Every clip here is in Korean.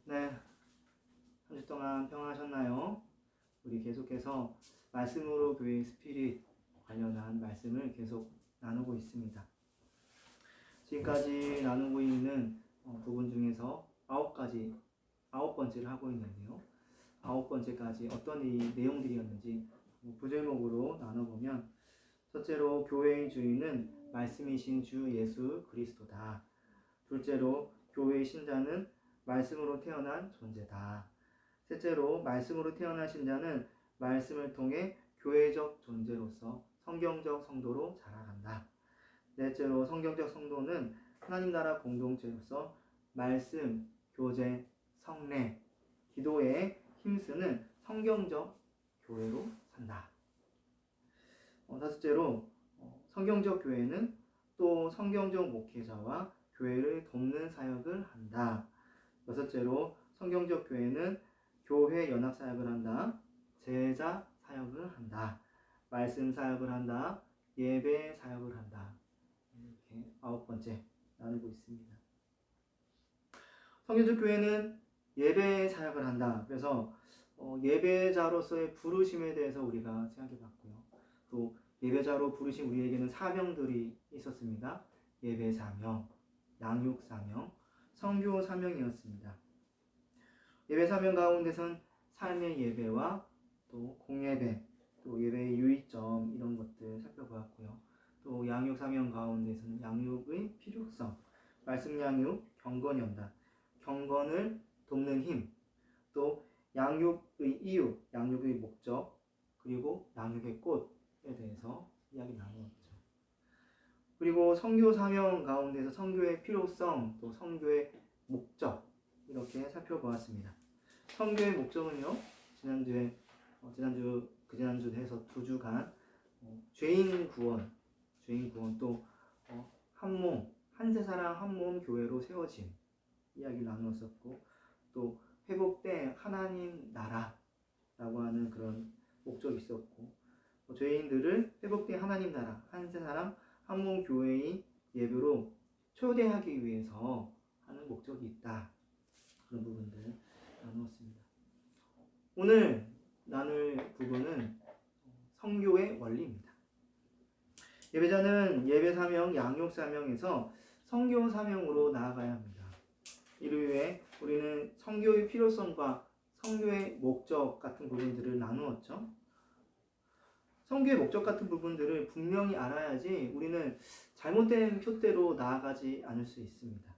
네, 한 주 동안 평안하셨나요? 우리 계속해서 말씀으로 교회의 스피릿 관련한 말씀을 계속 나누고 있습니다. 지금까지 나누고 있는 부분 중에서 아홉 번째를 하고 있는데요. 아홉 번째까지 어떤 내용들이었는지 부제목으로 나눠보면, 첫째로 교회의 주인은 말씀이신 주 예수 그리스도다. 둘째로 교회의 신자는 말씀으로 태어난 존재다. 셋째로 말씀으로 태어난 신자는 말씀을 통해 교회적 존재로서 성경적 성도로 자라간다. 넷째로 성경적 성도는 하나님 나라 공동체로서 말씀, 교제, 성례, 기도에 힘쓰는 성경적 교회로 산다. 다섯째로 성경적 교회는 또 성경적 목회자와 교회를 돕는 사역을 한다. 여섯째로 성경적 교회는 교회 연합 사역을 한다. 제자 사역을 한다. 말씀 사역을 한다. 예배 사역을 한다. 이렇게 아홉 번째 나누고 있습니다. 성경적 교회는 예배 사역을 한다. 그래서 예배자로서의 부르심에 대해서 우리가 생각해 봤고요. 또 예배자로 부르신 우리에게는 사명들이 있었습니다. 예배 사명, 양육 사명, 선교 사명이었습니다. 예배 사명 가운데선 삶의 예배와 또 공예배, 또 예배의 유의점 이런 것들 살펴보았고요. 또 양육 사명 가운데서는 양육의 필요성, 말씀 양육, 경건 연단, 경건을 돕는 힘, 또 양육의 이유, 양육의 목적, 그리고 양육의 꽃에 대해서 이야기 나누었죠. 그리고 선교 사명 가운데서 선교의 필요성, 또 선교의 목적 이렇게 살펴보았습니다. 선교의 목적은요, 지난주 해서 2주간 죄인 구원 또 한 세사랑 한 몸 교회로 세워진 이야기를 나누었었고, 또 회복된 하나님 나라라고 하는 그런 목적이 있었고, 죄인들을 회복된 하나님 나라, 한 세사랑 한 몸 교회의 예배로 초대하기 위해서 하는 목적이 있다. 그런 부분들 나누었습니다. 오늘 나눌 부분은 선교의 원리입니다. 예배자는 예배 사명, 양육 사명에서 선교 사명으로 나아가야 합니다. 이를 위해 우리는 선교의 필요성과 선교의 목적 같은 부분들을 나누었죠. 선교의 목적 같은 부분들을 분명히 알아야지 우리는 잘못된 표대로 나아가지 않을 수 있습니다.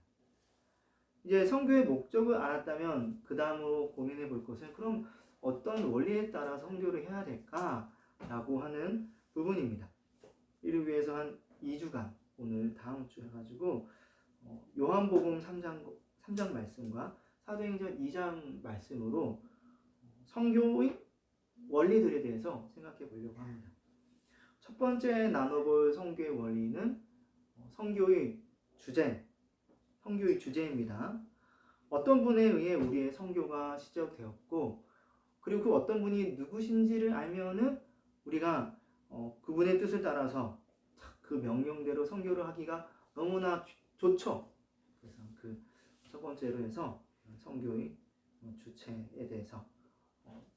이제 선교의 목적을 알았다면 그 다음으로 고민해 볼 것은, 그럼 어떤 원리에 따라 선교를 해야 될까라고 하는 부분입니다. 이를 위해서 한 2주간 오늘 다음 주 해가지고 요한복음 3장 말씀과 사도행전 2장 말씀으로 선교의 원리들에 대해서 생각해 보려고 합니다. 첫 번째 나눠볼 선교의 원리는 선교의 주제입니다. 어떤 분에 의해 우리의 선교가 시작되었고, 그리고 그 어떤 분이 누구신지를 알면은 우리가 그분의 뜻을 따라서 그 명령대로 선교를 하기가 너무나 좋죠. 그래서 그 첫 번째로 해서 선교의 주체에 대해서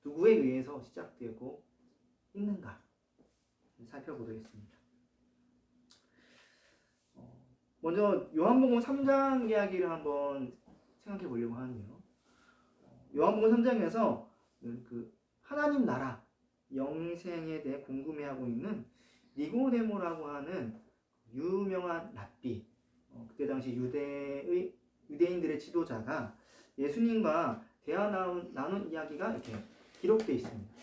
누구에 의해서 시작되고 있는가 살펴보겠습니다. 먼저 요한복음 3장 이야기를 한번 생각해 보려고 하는데요. 요한복음 3장에서 그 하나님 나라 영생에 대해 궁금해하고 있는 니고데모라고 하는 유명한 랍비, 그때 당시 유대인들의 지도자가 예수님과 대화 나눈 이야기가 이렇게 기록되어 있습니다.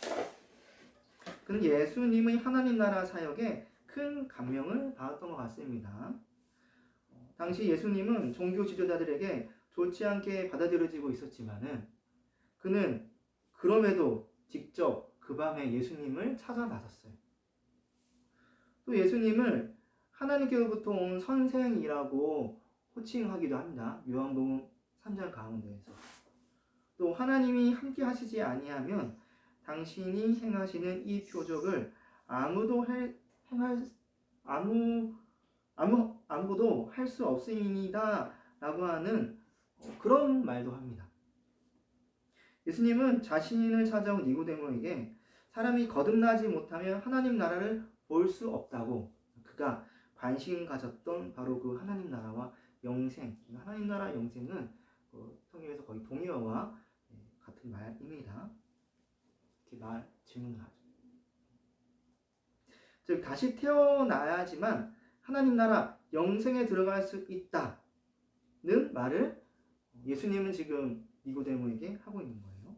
그는 예수님의 하나님 나라 사역에 큰 감명을 받았던 것 같습니다. 당시 예수님은 종교 지도자들에게 좋지 않게 받아들여지고 있었지만은 그는 그럼에도 직접 그 밤에 예수님을 찾아 나섰어요. 또 예수님을 하나님께로부터 온 선생이라고 호칭하기도 합니다. 요한복음 3장 가운데에서. 또 하나님이 함께 하시지 아니하면 당신이 행하시는 이 표적을 아무도 할 수 없으니이다 라고 하는 그런 말도 합니다. 예수님은 자신을 찾아온 니고데모에게 사람이 거듭나지 못하면 하나님 나라를 볼 수 없다고, 그가 관심 가졌던 바로 그 하나님 나라와 영생, 하나님 나라 영생은 성경에서 거의 동의어와 같은 말입니다. 이렇게 질문을 하죠. 즉 다시 태어나야지만 하나님 나라 영생에 들어갈 수 있다는 말을 예수님은 지금 니고데모에게 하고 있는 거예요.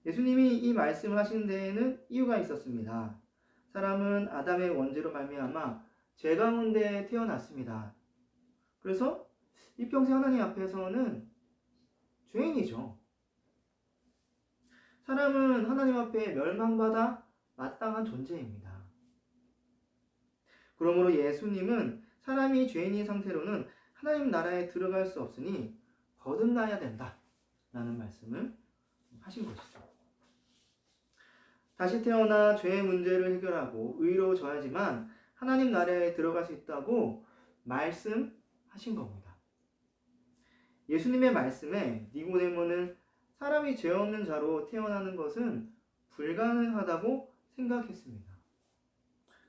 예수님이 이 말씀을 하신 데에는 이유가 있었습니다. 사람은 아담의 원죄로 말미암아 죄 가운데 태어났습니다. 그래서 이평생 하나님 앞에서는 죄인이죠. 사람은 하나님 앞에 멸망받아 마땅한 존재입니다. 그러므로 예수님은 사람이 죄인인 상태로는 하나님 나라에 들어갈 수 없으니 거듭나야 된다 라는 말씀을 하신 것이죠. 다시 태어나 죄의 문제를 해결하고 의로워져야지만 하나님 나라에 들어갈 수 있다고 말씀하신 겁니다. 예수님의 말씀에 니고데모는 사람이 죄 없는 자로 태어나는 것은 불가능하다고 생각했습니다.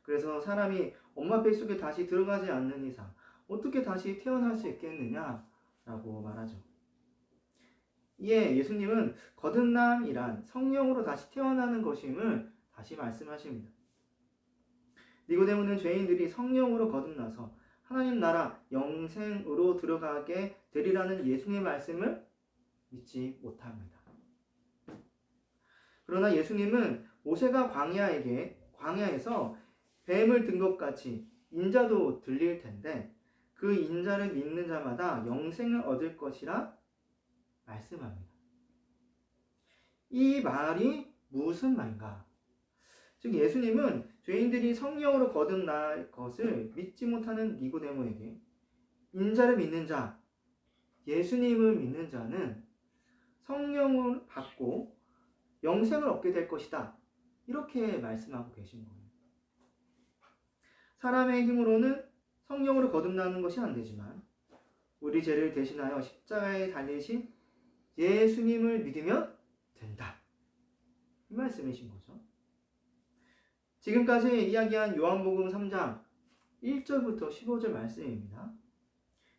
그래서 사람이 엄마 뱃속에 다시 들어가지 않는 이상 어떻게 다시 태어날 수 있겠느냐라고 말하죠. 이에 예수님은 거듭남이란 성령으로 다시 태어나는 것임을 다시 말씀하십니다. 니고데모는 죄인들이 성령으로 거듭나서 하나님 나라 영생으로 들어가게 되리라는 예수님의 말씀을 믿지 못합니다. 그러나 예수님은 모세가 광야에서 뱀을 든 것 같이 인자도 들릴 텐데 그 인자를 믿는 자마다 영생을 얻을 것이라 말씀합니다. 이 말이 무슨 말인가? 즉 예수님은 죄인들이 성령으로 거듭날 것을 믿지 못하는 니고데모에게 인자를 믿는 자, 예수님을 믿는 자는 성령을 받고 영생을 얻게 될 것이다. 이렇게 말씀하고 계신 거예요. 사람의 힘으로는 성령으로 거듭나는 것이 안 되지만 우리 죄를 대신하여 십자가에 달리신 예수님을 믿으면 된다. 이 말씀이신 거죠. 지금까지 이야기한 요한복음 3장 1절부터 15절 말씀입니다.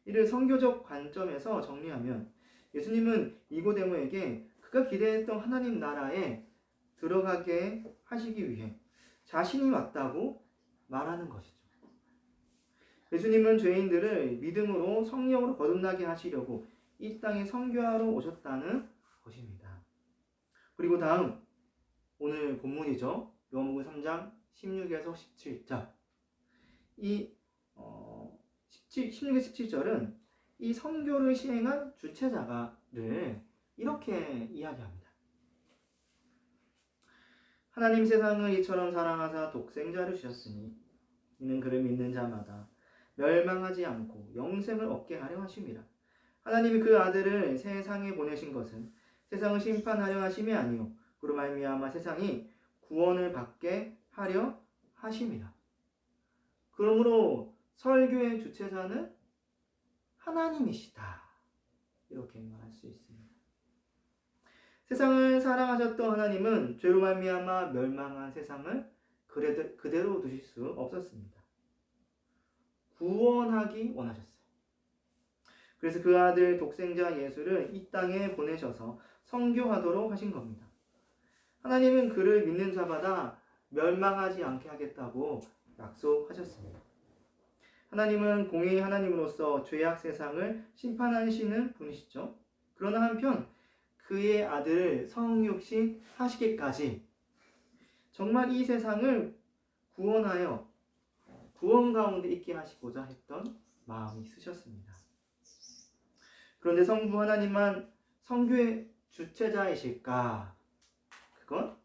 이를 선교적 관점에서 정리하면 예수님은 니고데모에게 그가 기대했던 하나님 나라에 들어가게 하시기 위해 자신이 왔다고 말하는 것이죠. 예수님은 죄인들을 믿음으로 성령으로 거듭나게 하시려고 이 땅에 선교하러 오셨다는 것입니다. 그리고 다음 오늘 본문이죠. 요한복음 3장 16에서 17절. 이 16에서 17절은 이 선교를 시행한 주체자가를 이렇게 이야기합니다. 하나님 세상을 이처럼 사랑하사 독생자를 주셨으니 이는 그를 믿는 자마다 멸망하지 않고 영생을 얻게 하려 하심이라. 하나님이 그 아들을 세상에 보내신 것은 세상을 심판하려 하심이 아니요 그로 말미암아 세상이 구원을 받게 하려 하심이라. 그러므로 설교의 주체자는 하나님이시다. 이렇게 말할 수 있습니다. 세상을 사랑하셨던 하나님은 죄로 말미암아 멸망한 세상을 그대로 두실 수 없었습니다. 구원하기 원하셨어요. 그래서 그 아들 독생자 예수를 이 땅에 보내셔서 선교하도록 하신 겁니다. 하나님은 그를 믿는 자마다 멸망하지 않게 하겠다고 약속하셨습니다. 하나님은 공의의 하나님으로서 죄악 세상을 심판하시는 분이시죠. 그러나 한편 그의 아들을 성육신 하시기까지 정말 이 세상을 구원하여 구원 가운데 있게 하시고자 했던 마음이 있으셨습니다. 그런데 성부 하나님만 선교의 주체자이실까? 그건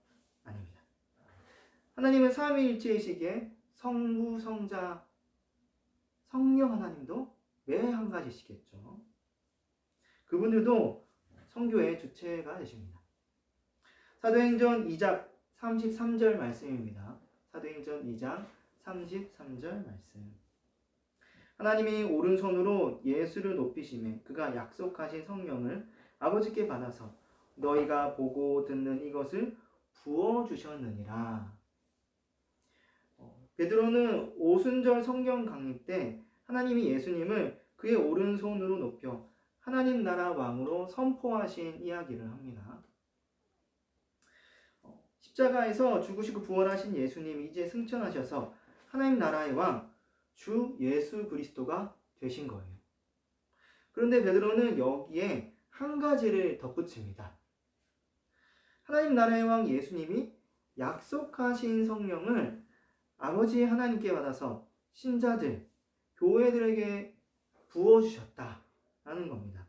아닙니다. 하나님은 삼위일체이시기에 성부, 성자, 성령 하나님도 매 한 가지시겠죠. 그분들도 선교의 주체가 되십니다. 사도행전 2장 33절 말씀입니다. 사도행전 2장 33절 말씀. 하나님이 오른손으로 예수를 높이시매 그가 약속하신 성령을 아버지께 받아서 너희가 보고 듣는 이것을 부어주셨느니라. 베드로는 오순절 성경 강림 때 하나님이 예수님을 그의 오른손으로 높여 하나님 나라 왕으로 선포하신 이야기를 합니다. 십자가에서 죽으시고 부활하신 예수님이 이제 승천하셔서 하나님 나라의 왕, 주 예수 그리스도가 되신 거예요. 그런데 베드로는 여기에 한 가지를 덧붙입니다. 하나님 나라의 왕 예수님이 약속하신 성령을 아버지 하나님께 받아서 신자들, 교회들에게 부어주셨다라는 겁니다.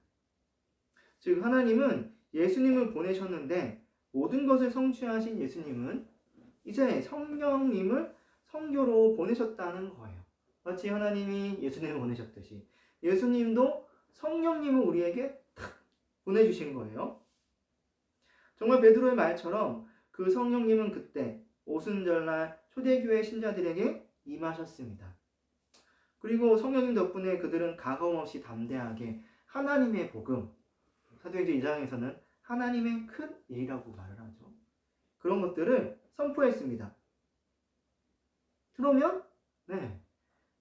즉 하나님은 예수님을 보내셨는데 모든 것을 성취하신 예수님은 이제 성령님을 성교로 보내셨다는 거예요. 마치 하나님이 예수님을 보내셨듯이 예수님도 성령님을 우리에게 탁 보내주신 거예요. 정말 베드로의 말처럼 그 성령님은 그때 오순절날 초대교회 신자들에게 임하셨습니다. 그리고 성령님 덕분에 그들은 가감없이 담대하게 하나님의 복음, 사도행전 2장에서는 하나님의 큰 일이라고 말을 하죠. 그런 것들을 선포했습니다. 그러면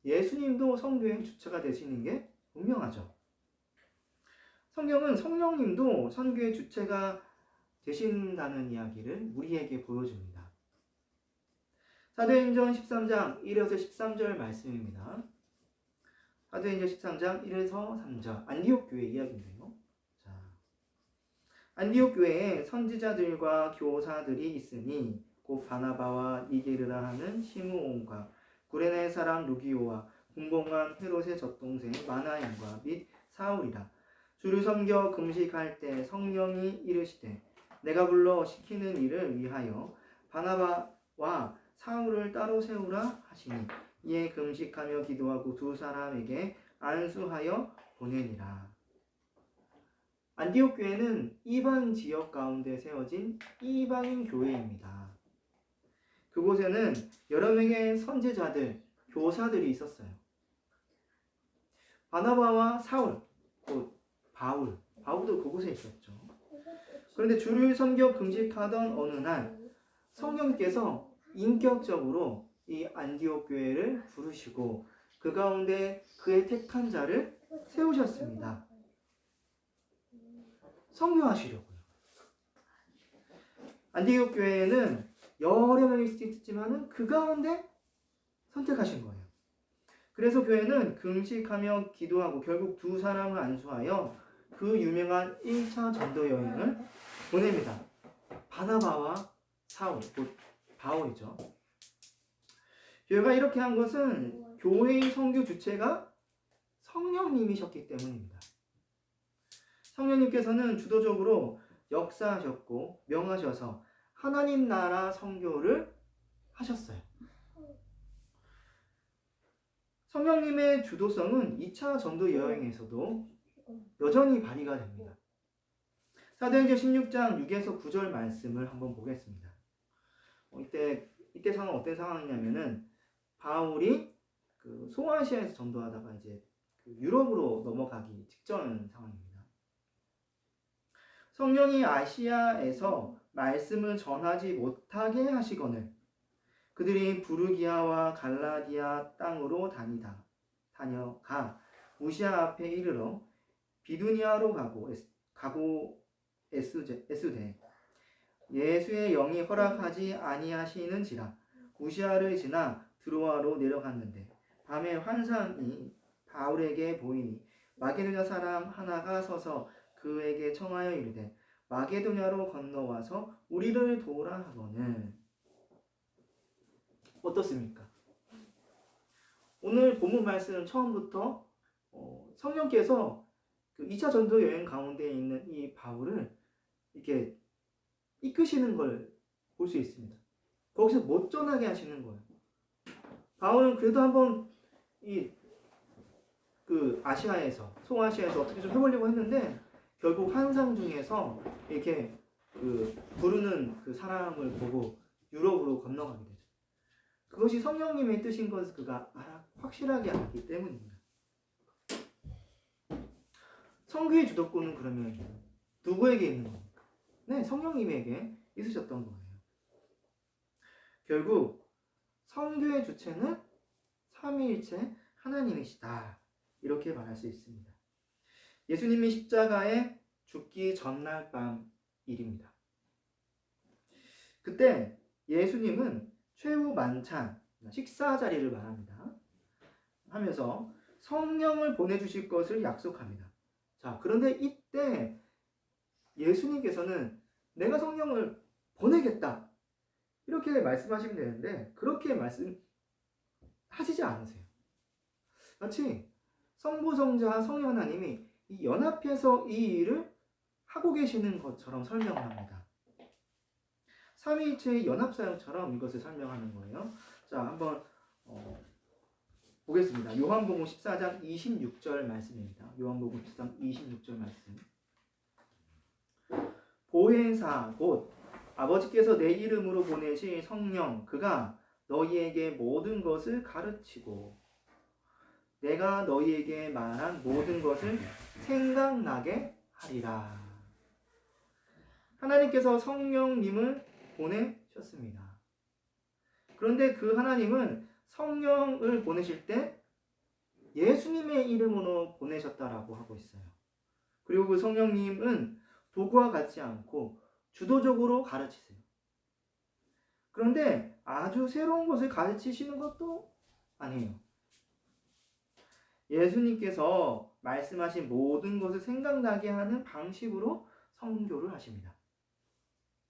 예수님도 성교의 주체가 되시는 게 분명하죠. 성경은 성령님도 선교의 주체가 되신다는 이야기를 우리에게 보여줍니다. 사도행전 13장 1에서 13절 말씀입니다. 사도행전 13장 1에서 3절 안디옥 교회 이야기인데요. 안디옥 교회에 선지자들과 교사들이 있으니 곧 바나바와 니게르라 하는 시므온과 구레네 사람 루기오와 궁공한 헤롯의 젖동생 마나양과 및 사울이라. 주를 섬겨 금식할 때 성령이 이르시되 내가 불러 시키는 일을 위하여 바나바와 사울을 따로 세우라 하시니 이에 금식하며 기도하고 두 사람에게 안수하여 보내니라. 안디옥 교회는 이방 지역 가운데 세워진 이방인 교회입니다. 그곳에는 여러 명의 선지자들, 교사들이 있었어요. 바나바와 사울, 곧 바울도 그곳에 있었죠. 그런데 주를 섬겨 금식하던 어느 날 성령께서 인격적으로 이 안디옥 교회를 부르시고 그 가운데 그의 택한 자를 세우셨습니다. 선교하시려고요. 안디옥 교회에는 여러 명이 있지만은 그 가운데 선택하신 거예요. 그래서 교회는 금식하며 기도하고 결국 두 사람을 안수하여 그 유명한 1차 전도 여행을 보냅니다. 바나바와 사울, 곧 바울이죠. 교회가 이렇게 한 것은 교회의 선교 주체가 성령님이셨기 때문입니다. 성령님께서는 주도적으로 역사하셨고 명하셔서 하나님 나라 선교를 하셨어요. 성령님의 주도성은 2차 전도 여행에서도 여전히 발휘가 됩니다. 사도행전 16장 6에서 9절 말씀을 한번 보겠습니다. 이때 상황은 어떤 상황이냐면은 바울이 그 소아시아에서 전도하다가 이제 유럽으로 넘어가기 직전 상황입니다. 성령이 아시아에서 말씀을 전하지 못하게 하시거늘 그들이 부르기아와 갈라디아 땅으로 다녀가 무시아 앞에 이르러 비두니아로 가고 에스대 예수의 영이 허락하지 아니하시는지라 무시아를 지나 드로아로 내려갔는데 밤에 환상이 바울에게 보이니 마게도냐 사람 하나가 서서 그에게 청하여 이르되 마게도냐로 건너와서 우리를 도우라 하거늘. 어떻습니까? 오늘 본문 말씀은 처음부터 성령께서 그 2차 전도 여행 가운데 있는 이 바울을 이렇게 이끄시는 걸 볼 수 있습니다. 거기서 못 전하게 하시는 거예요. 바울은 그래도 한번 아시아에서 소아시아에서 어떻게 좀 해보려고 했는데 결국 환상 중에서 이렇게 부르는 그 사람을 보고 유럽으로 건너가게 되죠. 그것이 성령님의 뜻인 것을 그가 확실하게 알기 때문입니다. 선교의 주도권은 그러면 누구에게 있는 겁니까? 네, 성령님에게 있으셨던 거예요. 결국 성교의 주체는 삼위일체 하나님이시다. 이렇게 말할 수 있습니다. 예수님이 십자가에 죽기 전날 밤 일입니다. 그때 예수님은 최후 만찬, 식사 자리를 말합니다. 하면서 성령을 보내주실 것을 약속합니다. 자, 그런데 이때 예수님께서는 내가 성령을 보내겠다. 이렇게 말씀하시면 되는데 그렇게 말씀하시지 않으세요. 마치 성부, 성자, 성령 하나님이 이 연합해서 이 일을 하고 계시는 것처럼 설명합니다. 삼위일체의 연합사역처럼 이것을 설명하는 거예요. 자, 한번 보겠습니다. 요한복음 14장 26절 말씀입니다. 요한복음 14장 26절 말씀. 보혜사 곧 아버지께서 내 이름으로 보내신 성령 그가 너희에게 모든 것을 가르치고 내가 너희에게 말한 모든 것을 생각나게 하리라. 하나님께서 성령님을 보내셨습니다. 그런데 그 하나님은 성령을 보내실 때 예수님의 이름으로 보내셨다라고 하고 있어요. 그리고 그 성령님은 도구와 같지 않고 주도적으로 가르치세요. 그런데 아주 새로운 것을 가르치시는 것도 아니에요. 예수님께서 말씀하신 모든 것을 생각나게 하는 방식으로 선교를 하십니다.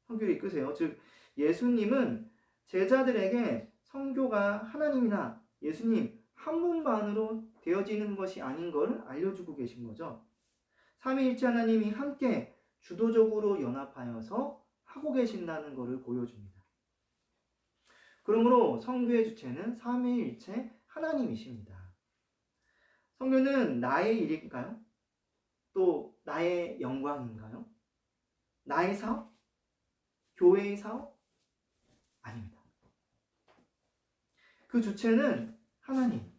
선교를 이끄세요. 즉 예수님은 제자들에게 선교가 하나님이나 예수님 한 분만으로 되어지는 것이 아닌 것을 알려주고 계신 거죠. 삼위일체 하나님이 함께 주도적으로 연합하여서 하고 계신다는 것을 보여줍니다. 그러므로 선교의 주체는 삼위일체 하나님이십니다. 선교는 나의 일일까요? 또 나의 영광인가요? 나의 사업? 교회의 사업? 아닙니다. 그 주체는 하나님,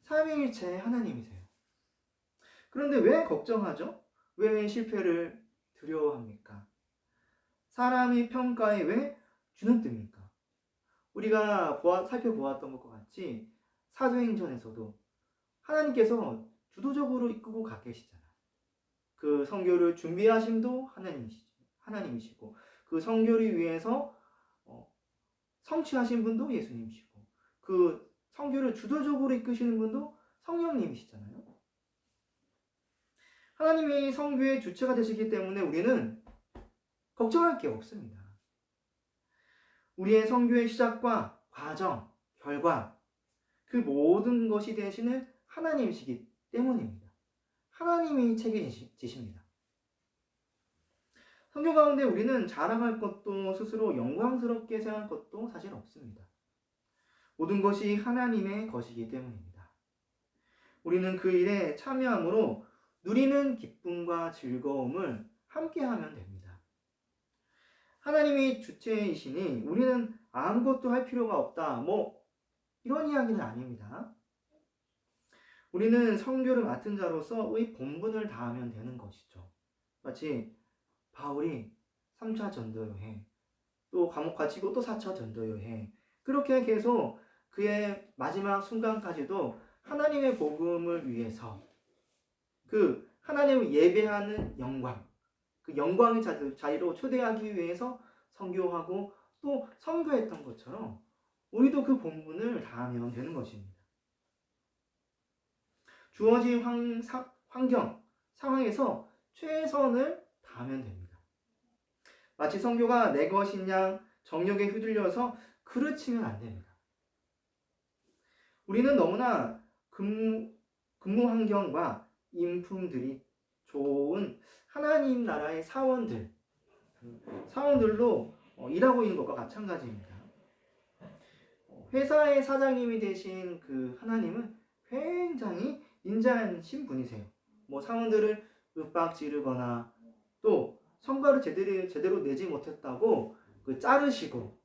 삼위일체의 하나님이세요. 그런데 왜 걱정하죠? 왜 실패를 두려워합니까? 사람의 평가에 왜 주눅 듭니까? 우리가 살펴보았던 것과 같이 사도행전에서도 하나님께서 주도적으로 이끌고 가 계시잖아요. 그 선교를 준비하심도 하나님이시고 그 선교를 위해서 성취하신 분도 예수님이시고 그 선교를 주도적으로 이끄시는 분도 성령님이시잖아요. 하나님이 선교의 주체가 되시기 때문에 우리는 걱정할 게 없습니다. 우리의 선교의 시작과 과정, 결과 그 모든 것이 되시는 하나님이시기 때문입니다. 하나님이 책임지십니다. 선교 가운데 우리는 자랑할 것도 스스로 영광스럽게 생각할 것도 사실 없습니다. 모든 것이 하나님의 것이기 때문입니다. 우리는 그 일에 참여함으로 누리는 기쁨과 즐거움을 함께하면 됩니다. 하나님이 주체이시니 우리는 아무것도 할 필요가 없다. 이런 이야기는 아닙니다. 우리는 선교를 맡은 자로서의 본분을 다하면 되는 것이죠. 마치 바울이 3차 전도 여행, 또 감옥 갇히고 또 4차 전도 여행, 그렇게 계속 그의 마지막 순간까지도 하나님의 복음을 위해서 그 하나님을 예배하는 영광, 그 영광의 자리로 초대하기 위해서 선교하고 또 선교했던 것처럼 우리도 그 본분을 다하면 되는 것입니다. 주어진 환경, 상황에서 최선을 다하면 됩니다. 마치 선교가 내 것인 양 정욕에 휘둘려서 그르치면 안 됩니다. 우리는 너무나 근무 환경과 인품들이 좋은 하나님 나라의 사원들로 일하고 있는 것과 마찬가지입니다. 회사의 사장님이 되신 그 하나님은 굉장히 인자하신 분이세요. 사원들을 윽박 지르거나 또 성과를 제대로 내지 못했다고 자르시고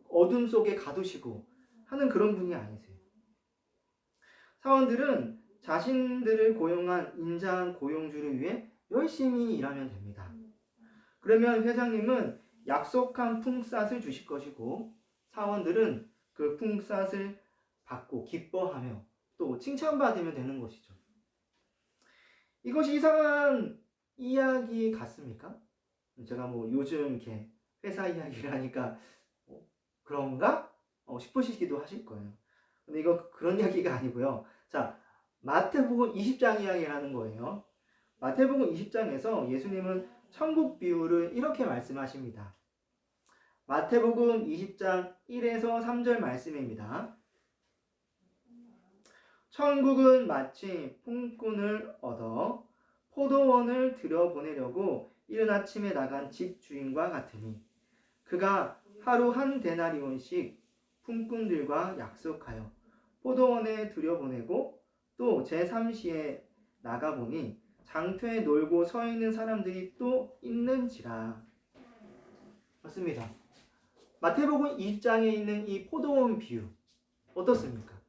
어둠 속에 가두시고 하는 그런 분이 아니세요. 사원들은 자신들을 고용한 인자한 고용주를 위해 열심히 일하면 됩니다. 그러면 회장님은 약속한 품삯을 주실 것이고 사원들은 그 품삯을 받고 기뻐하며 또 칭찬받으면 되는 것이죠. 이것이 이상한 이야기 같습니까? 제가 뭐 요즘 이렇게 회사 이야기를 하니까 그런가? 싶으시기도 하실 거예요. 근데 이거 그런 이야기가 아니고요. 자, 마태복음 20장 이야기를 하는 거예요. 마태복음 20장에서 예수님은 천국 비유를 이렇게 말씀하십니다. 마태복음 20장 1에서 3절 말씀입니다. 천국은 마치 품꾼을 얻어 포도원을 들여보내려고 이른 아침에 나간 집 주인과 같으니 그가 하루 한 데나리온씩 품꾼들과 약속하여 포도원에 들여보내고 또 제3시에 나가보니 장터에 놀고 서 있는 사람들이 또 있는지라. 맞습니다. 마태복음 20장에 있는 이 포도원 비유 어떻습니까?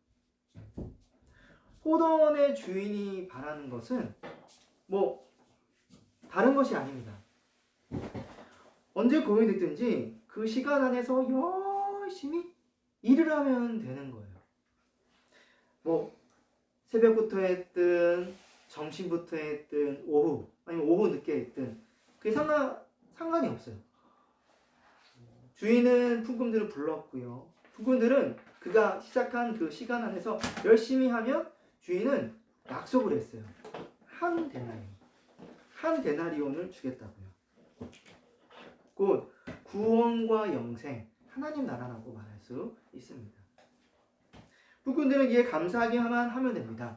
포도원의 주인이 바라는 것은 뭐 다른 것이 아닙니다. 언제 고용이 됐든지 그 시간 안에서 열심히 일을 하면 되는 거예요. 뭐 새벽부터 했든 점심부터 했든 오후 아니면 오후 늦게 했든 그게 상관이 없어요. 주인은 품꾼들을 불렀고요. 품꾼들은 그가 시작한 그 시간 안에서 열심히 하면 주인은 약속을 했어요. 한 데나리온을 주겠다고요. 곧 구원과 영생, 하나님 나라라고 말할 수 있습니다. 품꾼들은 이에 감사하기만 하면 됩니다.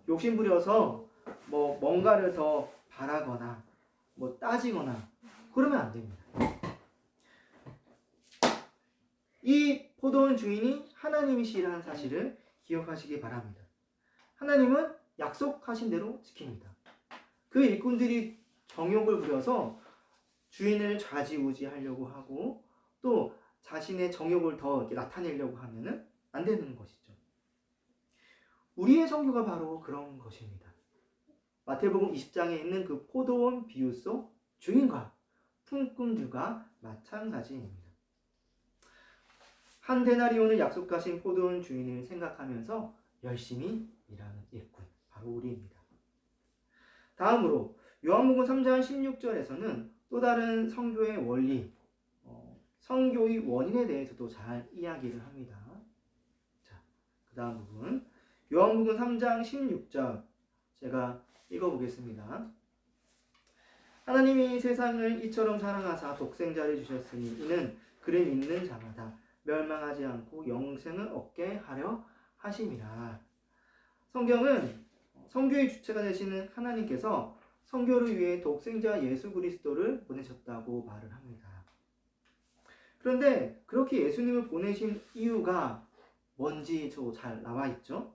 욕심부려서 뭐 뭔가를 더 바라거나 뭐 따지거나 그러면 안 됩니다. 이 포도원 주인이 하나님이시라는 사실을 기억하시기 바랍니다. 하나님은 약속하신 대로 지킵니다. 그 일꾼들이 정욕을 부려서 주인을 좌지우지하려고 하고 또 자신의 정욕을 더 이렇게 나타내려고 하면은 안 되는 것이죠. 우리의 성교가 바로 그런 것입니다. 마태복음 20장에 있는 그 포도원 비유 속 주인과 품꾼들과 마찬가지입니다. 한 데나리온을 약속하신 포도원 주인을 생각하면서 열심히 일하는 일꾼, 바로 우리입니다. 다음으로 요한복음 3장 16절에서는 또 다른 성교의 원리, 성교의 원인에 대해서도 잘 이야기를 합니다. 자, 그 다음 부분 요한복음 3장 16절 제가 읽어보겠습니다. 하나님이 세상을 이처럼 사랑하사 독생자를 주셨으니 이는 그를 믿는 자마다 멸망하지 않고 영생을 얻게 하려 하심이라. 성경은 성교의 주체가 되시는 하나님께서 성교를 위해 독생자 예수 그리스도를 보내셨다고 말을 합니다. 그런데 그렇게 예수님을 보내신 이유가 뭔지 잘 나와 있죠?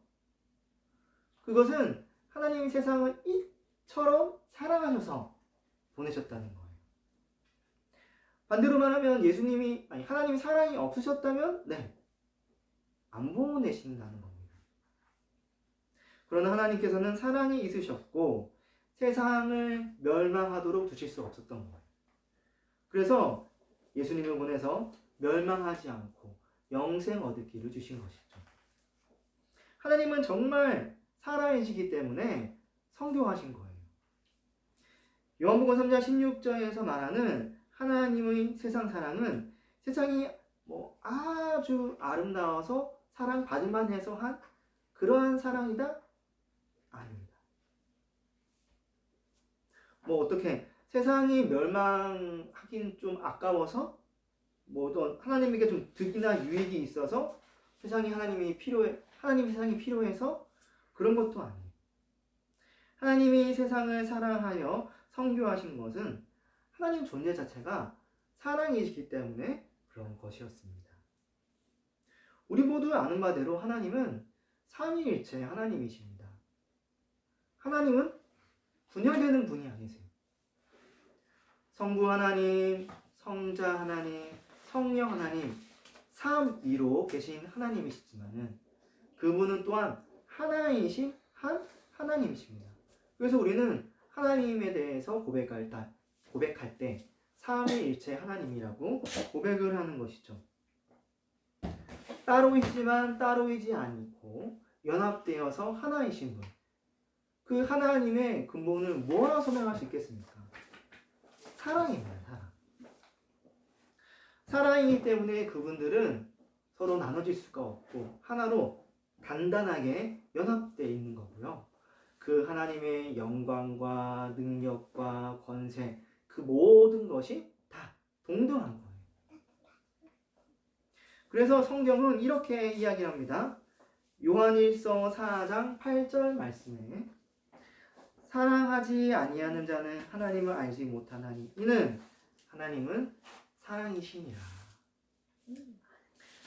그것은 하나님이 세상을 이처럼 사랑하셔서 보내셨다는 거예요. 반대로 말하면 하나님이 사랑이 없으셨다면 안 보내신다는 겁니다. 그러나 하나님께서는 사랑이 있으셨고 세상을 멸망하도록 두실 수 없었던 거예요. 그래서 예수님을 보내서 멸망하지 않고 영생 얻기를 주신 것이죠. 하나님은 정말 살아계시기 때문에 성교하신 거예요. 요한복음 3장 16절에서 말하는 하나님의 세상 사랑은 세상이 아주 아름다워서 사랑받을만 해서 한 그러한 사랑이다? 아닙니다. 어떻게 세상이 멸망하긴 좀 아까워서 또 하나님에게 좀 득이나 유익이 있어서 하나님 세상이 필요해서 그런 것도 아니에요. 하나님이 세상을 사랑하여 성교하신 것은 하나님 존재 자체가 사랑이시기 때문에 그런 것이었습니다. 우리 모두 아는 바대로 하나님은 삼위일체 하나님이십니다. 하나님은 분열되는 분이 아니세요. 성부 하나님, 성자 하나님, 성령 하나님, 삼위로 계신 하나님이시지만은 그분은 또한 하나이신 한 하나님이십니다. 그래서 우리는 하나님에 대해서 고백할 때 삼위일체 하나님이라고 고백을 하는 것이죠. 따로 있지만 따로이지 않고 연합되어서 하나이신 분. 그 하나님의 근본을 뭐라 설명할 수 있겠습니까? 사랑입니다. 사랑. 사랑이기 때문에 그분들은 서로 나눠질 수가 없고 하나로 단단하게 연합되어 있는 거고요. 그 하나님의 영광과 능력과 권세, 그 모든 것이 다 동등한 거예요. 그래서 성경은 이렇게 이야기합니다. 요한일서 4장 8절 말씀에 사랑하지 아니하는 자는 하나님을 알지 못하나니 이는 하나님은 사랑이시니라.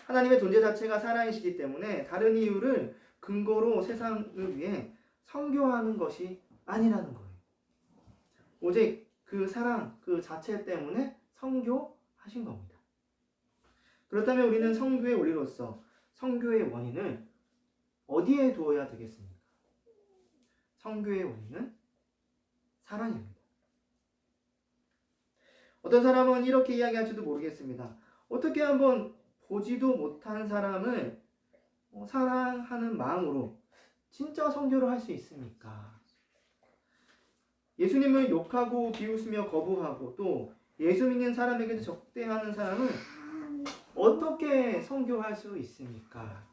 하나님의 존재 자체가 사랑이시기 때문에 다른 이유를 근거로 세상을 위해 선교하는 것이 아니라는 거예요. 오직 그 사랑 그 자체 때문에 선교하신 겁니다. 그렇다면 우리는 선교의 원리로서 선교의 원인을 어디에 두어야 되겠습니까? 선교의 원인은 사랑입니다. 어떤 사람은 이렇게 이야기할지도 모르겠습니다. 어떻게 한번 보지도 못한 사람을 사랑하는 마음으로 진짜 선교를 할 수 있습니까? 예수님을 욕하고 비웃으며 거부하고 또 예수 믿는 사람에게도 적대하는 사람은 어떻게 선교할 수 있습니까?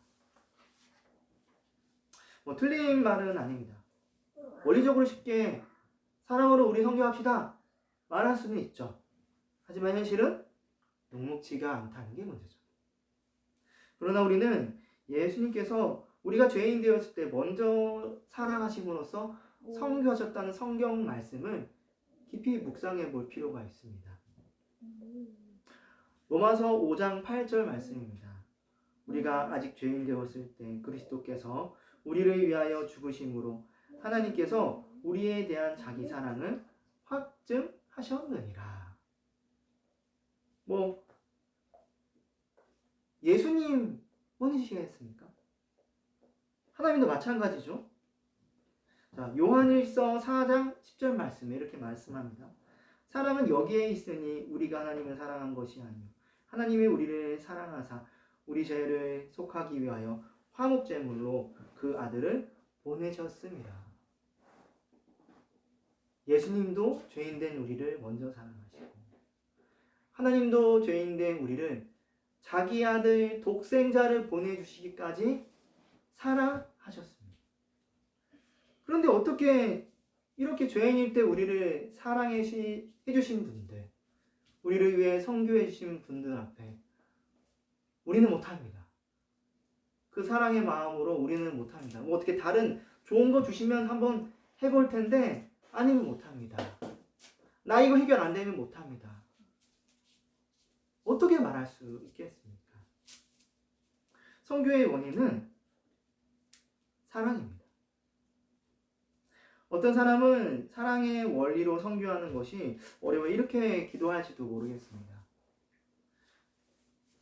틀린 말은 아닙니다. 원리적으로 쉽게 사랑으로 우리 선교합시다 말할 수는 있죠. 하지만 현실은 녹록지가 않다는 게 문제죠. 그러나 우리는 예수님께서 우리가 죄인 되었을 때 먼저 사랑하심으로써 선교하셨다는 성경 말씀을 깊이 묵상해 볼 필요가 있습니다. 로마서 5장 8절 말씀입니다. 우리가 아직 죄인 되었을 때 그리스도께서 우리를 위하여 죽으심으로 하나님께서 우리에 대한 자기 사랑을 확증하셨느니라. 예수님 뿐이시겠습니까? 하나님도 마찬가지죠. 자, 요한일서 4장 10절 말씀에 이렇게 말씀합니다. 사랑은 여기에 있으니 우리가 하나님을 사랑한 것이 아니요 하나님이 우리를 사랑하사 우리 죄를 속하기 위하여 화목제물로 그 아들을 보내셨습니다. 예수님도 죄인된 우리를 먼저 사랑하시고 하나님도 죄인된 우리를 자기 아들 독생자를 보내주시기까지 사랑하셨습니다. 그런데 어떻게 이렇게 죄인일 때 우리를 사랑해 주신 분들, 우리를 위해 선교해 주신 분들 앞에 우리는 못합니다. 그 사랑의 마음으로 우리는 못합니다. 어떻게 다른 좋은 거 주시면 한번 해볼 텐데 아니면 못합니다. 나 이거 해결 안 되면 못합니다. 어떻게 말할 수 있겠습니까? 선교의 원인은 사랑입니다. 어떤 사람은 사랑의 원리로 선교하는 것이 어려워 이렇게 기도할지도 모르겠습니다.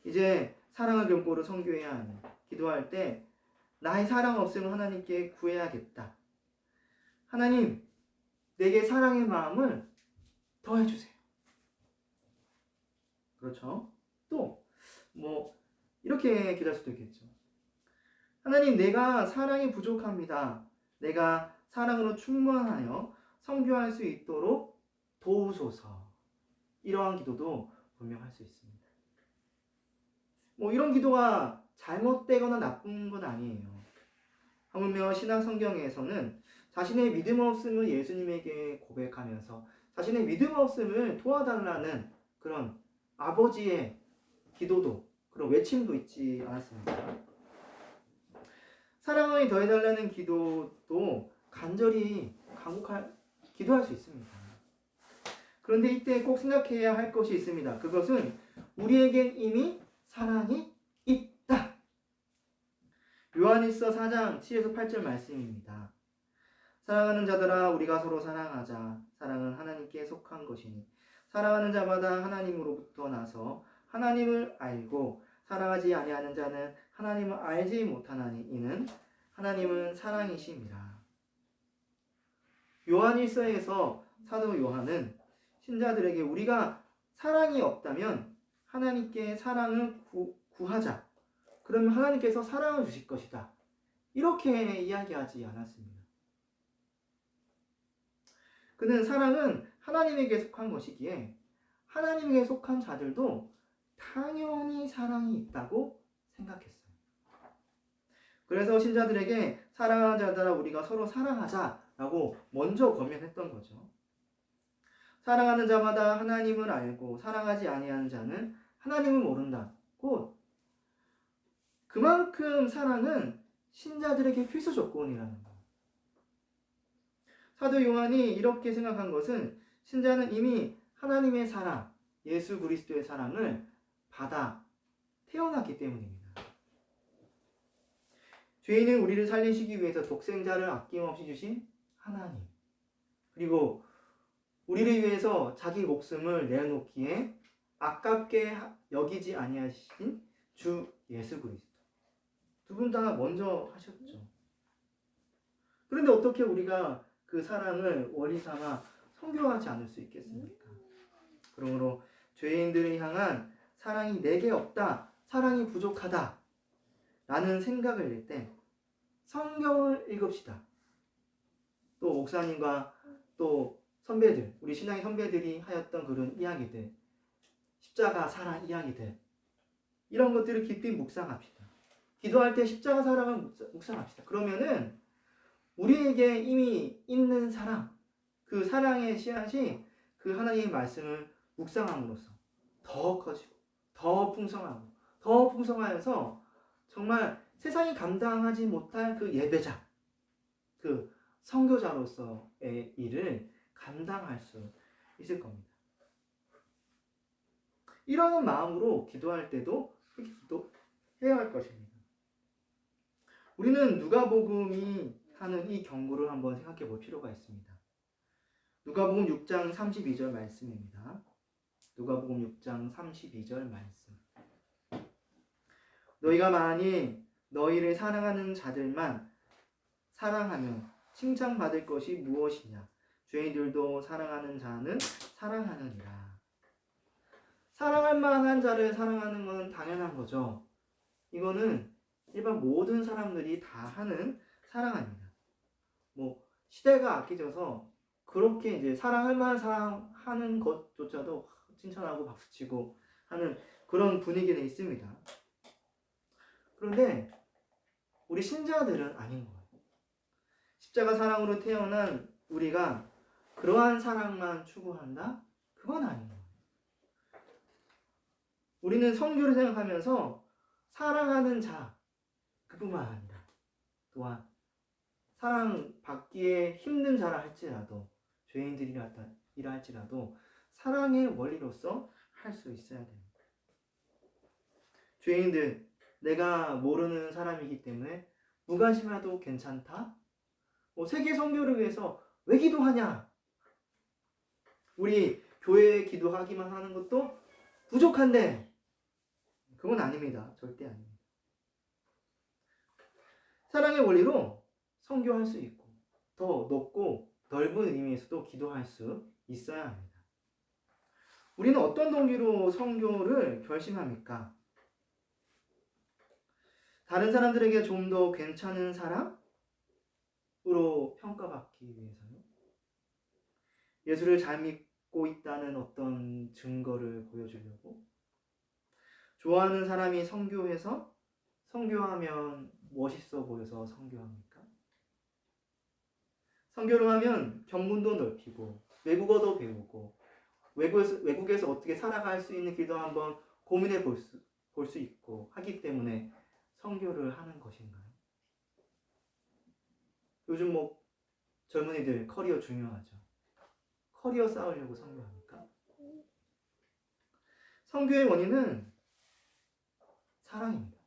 이제 사랑을 근거로 선교해야 하는 기도할 때 나의 사랑 없으면 하나님께 구해야겠다. 하나님, 내게 사랑의 마음을 더해주세요. 그렇죠? 또 이렇게 기도할 수도 있겠죠. 하나님, 내가 사랑이 부족합니다. 내가 사랑으로 충만하여 선교할 수 있도록 도우소서. 이러한 기도도 분명 할 수 있습니다. 이런 기도가 잘못되거나 나쁜 건 아니에요. 하물며 신약 성경에서는 자신의 믿음 없음을 예수님에게 고백하면서 자신의 믿음 없음을 도와달라는 그런 아버지의 기도도 그런 외침도 있지 않았습니까? 사랑을 더해달라는 기도도 간절히 기도할 수 있습니다. 그런데 이때 꼭 생각해야 할 것이 있습니다. 그것은 우리에겐 이미 사랑이 있다. 요한일서 4장 7에서 8절 말씀입니다. 사랑하는 자들아 우리가 서로 사랑하자. 사랑은 하나님께 속한 것이니 사랑하는 자마다 하나님으로부터 나서 하나님을 알고 사랑하지 아니하는 자는 하나님을 알지 못하나니 이는 하나님은 사랑이심이라. 요한일서에서 사도 요한은 신자들에게 우리가 사랑이 없다면 하나님께 사랑을 구하자. 그러면 하나님께서 사랑을 주실 것이다. 이렇게 이야기하지 않았습니다. 그는 사랑은 하나님에게 속한 것이기에 하나님에게 속한 자들도 당연히 사랑이 있다고 생각했어요. 그래서 신자들에게 사랑하는 자들아 우리가 서로 사랑하자라고 먼저 권면했던 거죠. 사랑하는 자마다 하나님을 알고 사랑하지 아니하는 자는 하나님을 모른다. 곧 그만큼 사랑은 신자들에게 필수 조건이라는 거예요. 사도 요한이 이렇게 생각한 것은 신자는 이미 하나님의 사랑, 예수 그리스도의 사랑을 받아 태어났기 때문입니다. 죄인은 우리를 살리시기 위해서 독생자를 아낌없이 주신 하나님, 그리고 우리를 위해서 자기 목숨을 내놓기에 아깝게 여기지 아니하신 주 예수 그리스도, 두 분 다 먼저 하셨죠. 그런데 어떻게 우리가 그 사랑을 원리 삼아 성교하지 않을 수 있겠습니까? 그러므로 죄인들을 향한 사랑이 내게 없다, 사랑이 부족하다 라는 생각을 낼 때 성경을 읽읍시다. 또 목사님과 또 선배들, 우리 신앙의 선배들이 하였던 그런 이야기들, 십자가 사랑 이야기들, 이런 것들을 깊이 묵상합시다. 기도할 때 십자가 사랑을 묵상합시다. 그러면은 우리에게 이미 있는 사랑, 그 사랑의 씨앗이 그 하나님의 말씀을 묵상함으로써 더 커지고 더 풍성하고 더 풍성하여서 정말 세상이 감당하지 못할 그 예배자, 그 선교자로서의 일을 감당할 수 있을 겁니다. 이런 마음으로 기도할 때도 그렇게 기도해야 할 것입니다. 우리는 누가복음이 하는 이 경고를 한번 생각해 볼 필요가 있습니다. 누가복음 6장 32절 말씀입니다. 누가복음 6장 32절 말씀. 너희가 만일 너희를 사랑하는 자들만 사랑하면 칭찬받을 것이 무엇이냐? 죄인들도 사랑하는 자는 사랑하느니라. 사랑할 만한 자를 사랑하는 건 당연한 거죠. 이거는 일반 모든 사람들이 다 하는 사랑 아닙니다. 뭐 시대가 악해져서 그렇게 이제 사랑할 만한 사랑하는 것조차도 칭찬하고 박수치고 하는 그런 분위기는 있습니다. 그런데 우리 신자들은 아닌 거예요. 십자가 사랑으로 태어난 우리가 그러한 사랑만 추구한다? 그건 아닌 거예요. 우리는 성교를 생각하면서 사랑하는 자, 그뿐만 아니라 또한 사랑받기에 힘든 자라 할지라도, 죄인들이라 할지라도 사랑의 원리로서 할 수 있어야 됩니다. 죄인들, 내가 모르는 사람이기 때문에 무관심해도 괜찮다? 세계 선교를 위해서 왜 기도하냐? 우리 교회에 기도하기만 하는 것도 부족한데, 그건 아닙니다. 절대 아닙니다. 사랑의 원리로 선교할 수 있고 더 높고 넓은 의미에서도 기도할 수 있어야 합니다. 우리는 어떤 동기로 선교를 결심합니까? 다른 사람들에게 좀 더 괜찮은 사람으로 평가받기 위해서요? 예수를 잘 믿고 있다는 어떤 증거를 보여주려고? 좋아하는 사람이 선교해서 선교하면 멋있어 보여서 선교합니까? 선교를 하면 견문도 넓히고 외국어도 배우고 외국에서 어떻게 살아갈 수 있는 길도 한번 고민해 볼 수 있고 하기 때문에 선교를 하는 것인가요? 요즘 젊은이들 커리어 중요하죠. 커리어 쌓으려고 선교합니까? 선교의 원인은 사랑입니다.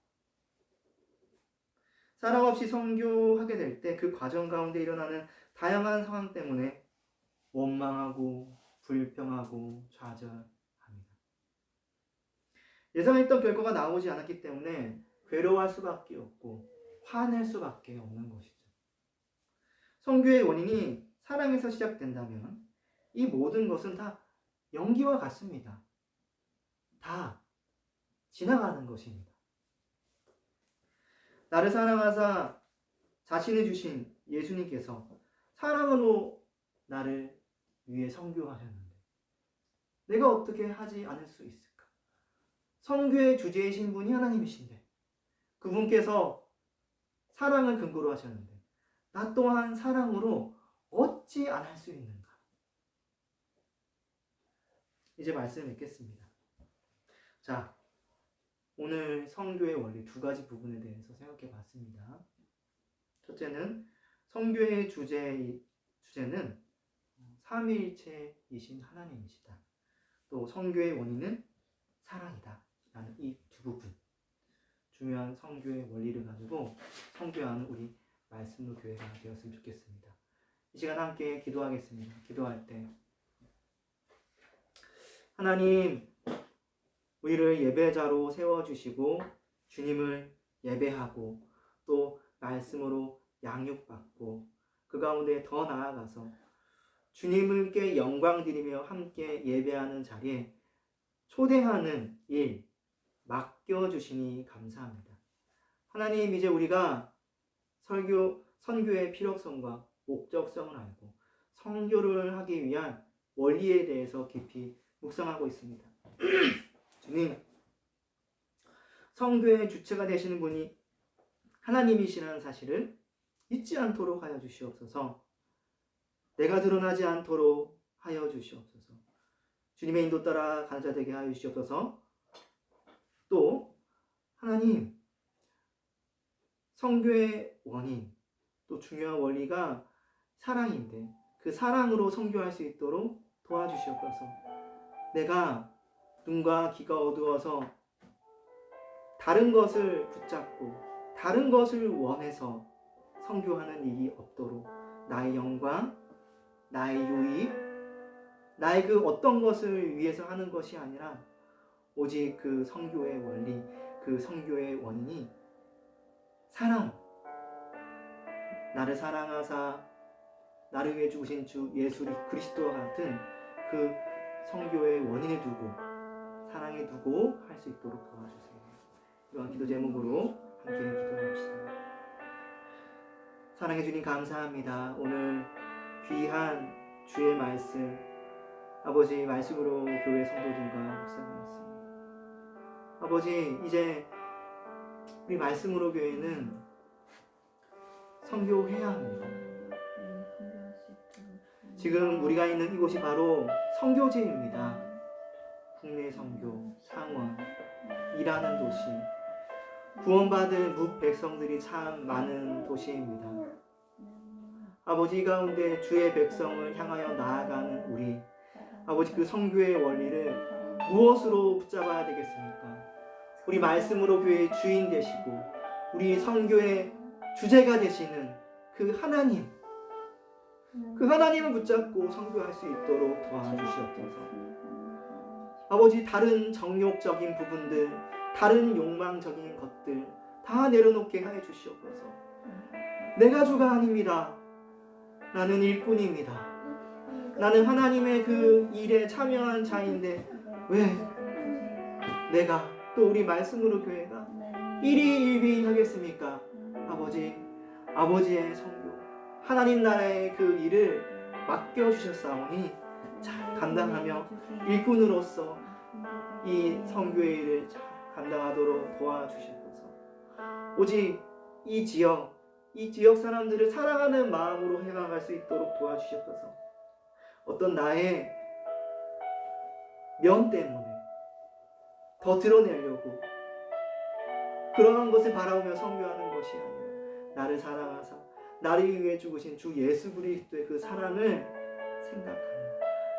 사랑 없이 선교하게 될 때 그 과정 가운데 일어나는 다양한 상황 때문에 원망하고 불평하고 좌절합니다. 예상했던 결과가 나오지 않았기 때문에 괴로워할 수밖에 없고 화낼 수밖에 없는 것이죠. 선교의 원인이 사랑에서 시작된다면 이 모든 것은 다 연기와 같습니다. 다 지나가는 것입니다. 나를 사랑하사 자신을 주신 예수님께서 사랑으로 나를 위해 선교하셨는데 내가 어떻게 하지 않을 수 있을까? 선교의 주제이신 분이 하나님이신데 그분께서 사랑을 근거로 하셨는데 나 또한 사랑으로 어찌 안 할 수 있는가? 이제 말씀을 맺겠습니다. 자, 오늘 선교의 원리 두 가지 부분에 대해서 생각해 봤습니다. 첫째는 선교의 주제는 삼위일체이신 하나님이시다. 또 선교의 원인은 사랑이다. 라는 이 두 부분 중요한 선교의 원리를 가지고 선교하는 우리 말씀로 교회가 되었으면 좋겠습니다. 이 시간 함께 기도하겠습니다. 기도할 때 하나님 우리를 예배자로 세워주시고 주님을 예배하고 또 말씀으로 양육받고 그 가운데 더 나아가서 주님께 영광 드리며 함께 예배하는 자리에 초대하는 일 맡겨주시니 감사합니다. 하나님 이제 우리가 선교의 필요성과 목적성을 알고 선교를 하기 위한 원리에 대해서 깊이 묵상하고 있습니다. 주님, 선교의 주체가 되시는 분이 하나님이시라는 사실을 잊지 않도록 하여 주시옵소서. 내가 드러나지 않도록 하여 주시옵소서. 주님의 인도 따라 가는 자 되게 하여 주시옵소서. 또 하나님, 선교의 원인, 또 중요한 원리가 사랑인데 그 사랑으로 선교할 수 있도록 도와주시옵소서. 내가 눈과 귀가 어두워서 다른 것을 붙잡고 다른 것을 원해서 선교하는 일이 없도록 나의 영광, 나의 유익, 나의 그 어떤 것을 위해서 하는 것이 아니라 오직 그 선교의 원리, 그 선교의 원인이 사랑, 나를 사랑하사 나를 위해 죽으신 주 예수 그리스도와 같은 그 선교의 원인을 두고 사랑에 두고 할 수 있도록 도와주세요. 이러한 기도 제목으로 함께 기도합시다. 사랑해 주님 감사합니다. 오늘 귀한 주의 말씀 아버지 말씀으로 교회 성도들과 묵상하였습니다. 아버지 이제 우리 말씀으로 교회는 선교해야 합니다. 지금 우리가 있는 이곳이 바로 선교지입니다. 국내 선교, 상원, 일하는 도시, 구원받은 묵백성들이 참 많은 도시입니다. 아버지 가운데 주의 백성을 향하여 나아가는 우리 아버지 그 선교의 원리를 무엇으로 붙잡아야 되겠습니까? 우리 말씀으로 교회의 주인 되시고 우리 선교의 주제가 되시는 그 하나님, 그 하나님을 붙잡고 선교할 수 있도록 도와주시옵소서. 아버지 다른 정욕적인 부분들, 다른 욕망적인 것들 다 내려놓게 하여 주시옵소서. 내가 주가 아닙니다. 나는 일꾼입니다. 나는 하나님의 그 일에 참여한 자인데 왜 내가 또 우리 말씀으로 교회가 일희일비 하겠습니까? 아버지의 선교, 하나님 나라의 그 일을 맡겨주셨사오니 잘 감당하며 일꾼으로서 이 선교의 일을 잘 감당하도록 도와주시옵소서. 오직 이 지역 사람들을 사랑하는 마음으로 해나갈 수 있도록 도와주시옵소서. 어떤 나의 면 때문에 더 드러내려고 그러한 것을 바라보며 선교하는 것이 아니라 나를 사랑하사 나를 위해 죽으신 주 예수 그리스도의 그 사랑을 생각하며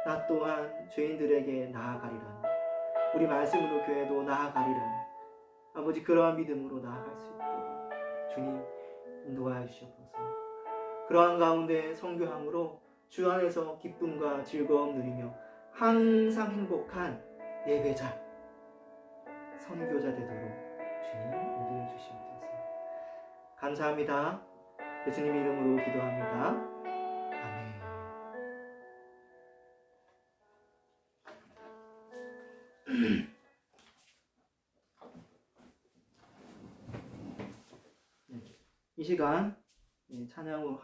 나 또한 죄인들에게 나아가리라니 우리 말씀으로 교회도 나아가리라니 아버지 그러한 믿음으로 나아갈 수 있도록 주님 인도하여 주시옵소서. 그러한 가운데 선교함으로 주 안에서 기쁨과 즐거움 누리며 항상 행복한 예배자 선교자 되도록 주님 인도해 주시옵소서. 감사합니다. 예수님 이름으로 기도합니다. 아멘. 이 시간 찬양으로 함께